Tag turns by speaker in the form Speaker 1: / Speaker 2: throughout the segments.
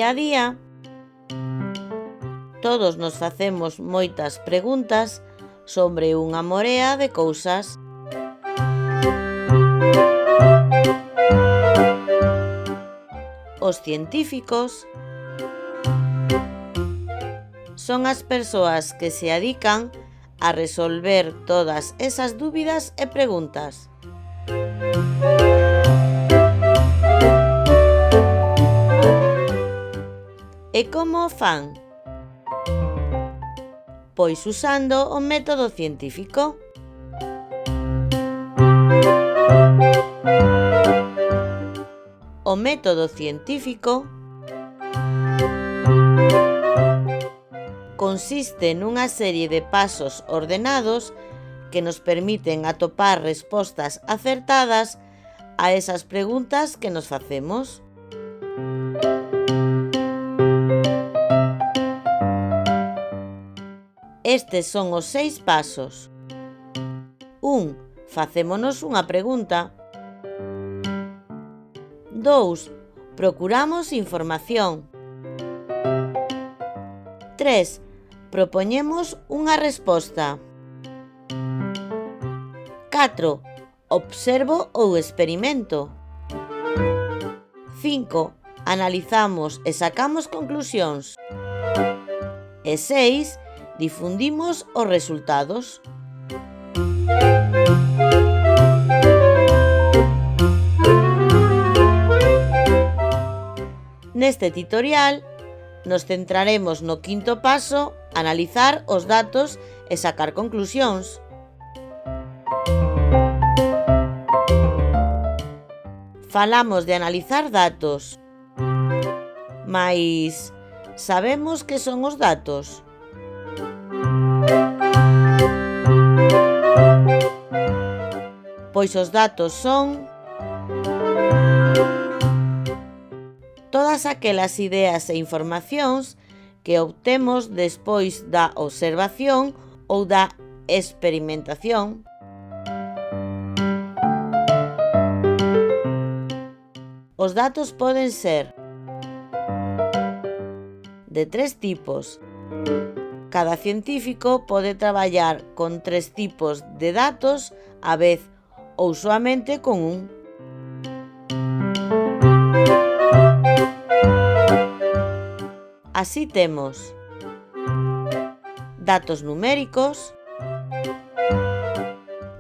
Speaker 1: día a día, todos nos facemos moitas preguntas sobre unha morea de cousas. Os científicos son as persoas que se adican a resolver todas esas dúbidas e preguntas. E como o fan? Pois usando o método científico. O método científico consiste nunha serie de pasos ordenados que nos permiten atopar respostas acertadas a esas preguntas que nos facemos. Estes son os 6 pasos. 1. Facémonos unha pregunta. 2. Procuramos información. 3. Propoñemos unha resposta. 4. Observo ou experimento. 5. Analizamos e sacamos conclusións. E 6. Difundimos os resultados. Neste tutorial nos centraremos no 5º paso, analizar os datos e sacar conclusións. Falamos de analizar datos, mais sabemos que son os datos? Pois os datos son todas aquelas ideas e informacións que obtemos despois da observación ou da experimentación. Os datos poden ser de 3 tipos. Cada científico pode traballar con 3 tipos de datos á vez ou soamente con un. Así temos datos numéricos,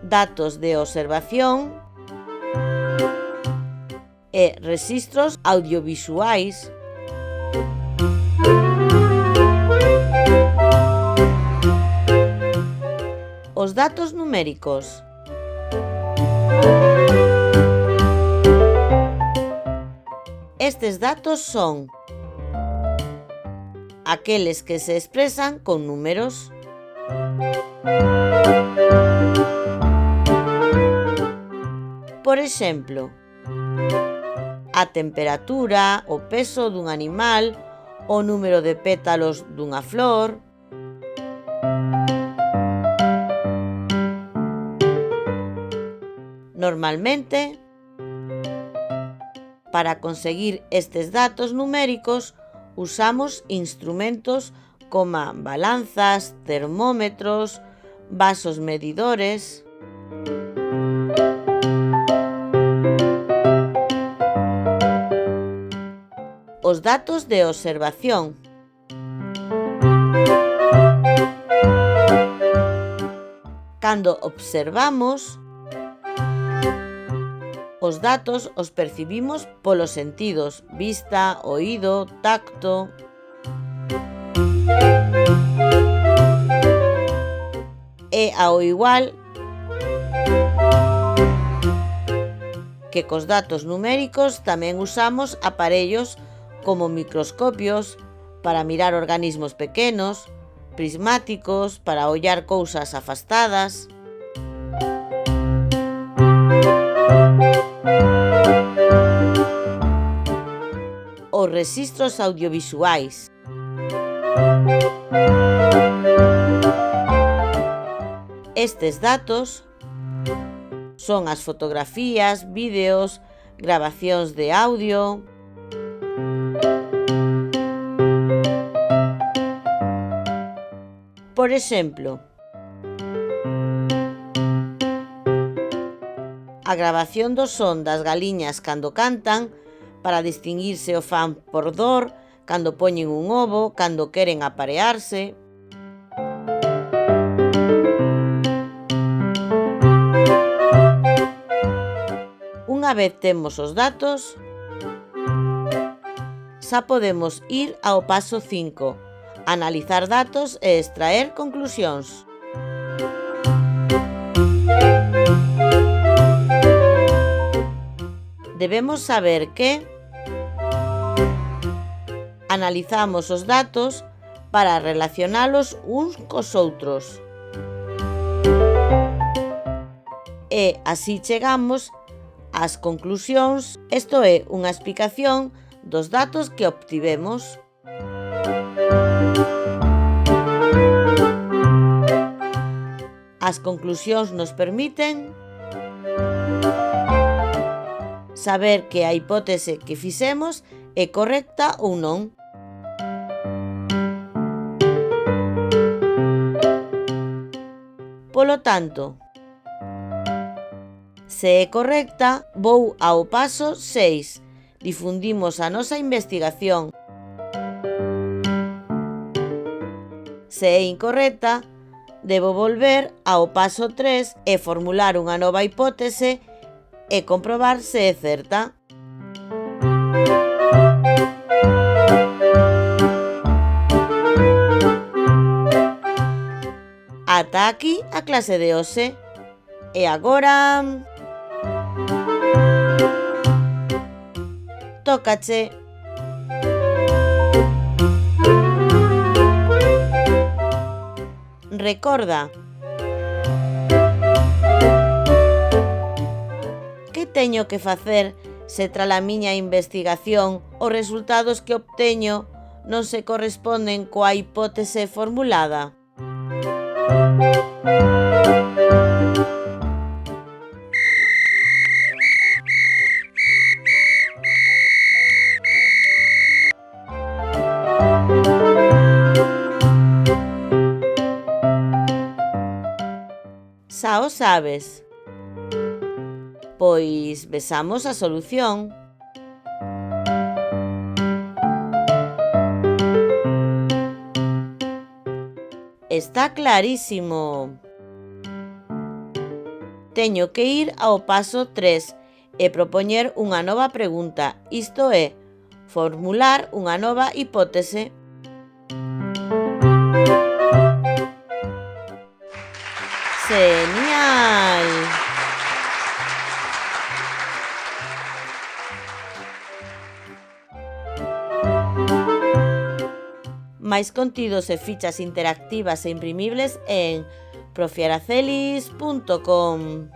Speaker 1: datos de observación e rexistros audiovisuais. Os datos numéricos. Estes datos son aqueles que se expresan con números. Por exemplo, a temperatura, o peso dun animal, o número de pétalos dunha flor. Normalmente, para conseguir estes datos numéricos, usamos instrumentos como balanzas, termómetros, vasos medidores. Os datos de observación. Cando observamos, os datos os percibimos polos sentidos: vista, oído, tacto. E ao igual que cos datos numéricos, tamén usamos aparellos como microscopios para mirar organismos pequenos, prismáticos para ollar cousas afastadas. Os rexistros audiovisuais. Estes datos son as fotografías, vídeos, grabacións de audio. Por exemplo, a gravación do son das galiñas cando cantan para distinguirse o fan por dor, cando poñen un ovo, cando queren aparearse. Unha vez temos os datos, xa podemos ir ao paso 5, analizar datos e extraer conclusións. Debemos saber que analizamos os datos para relacionalos uns cos outros e así chegamos ás conclusións, isto é, unha explicación dos datos que obtivemos. As conclusións nos permiten saber que a hipótese que fixemos é correcta ou non. Polo tanto, se é correcta, vou ao paso 6. Difundimos a nosa investigación. Se é incorrecta, debo volver ao paso 3 e formular unha nova hipótese e comprobar se é certa. Ata aquí a clase de hoxe. E agora tócache. Recorda, que teño que facer se trala miña investigación os resultados que obteño non se corresponden coa hipótese formulada? Xa o sabes. Pois vexamos a solución. Está clarísimo. Teño que ir ao paso 3 e propoñer unha nova pregunta, isto é, formular unha nova hipótese. ¡Genial! Máis contidos e fichas interactivas e imprimibles en profiaracelis.com.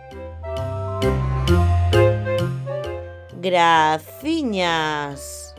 Speaker 1: Graciñas.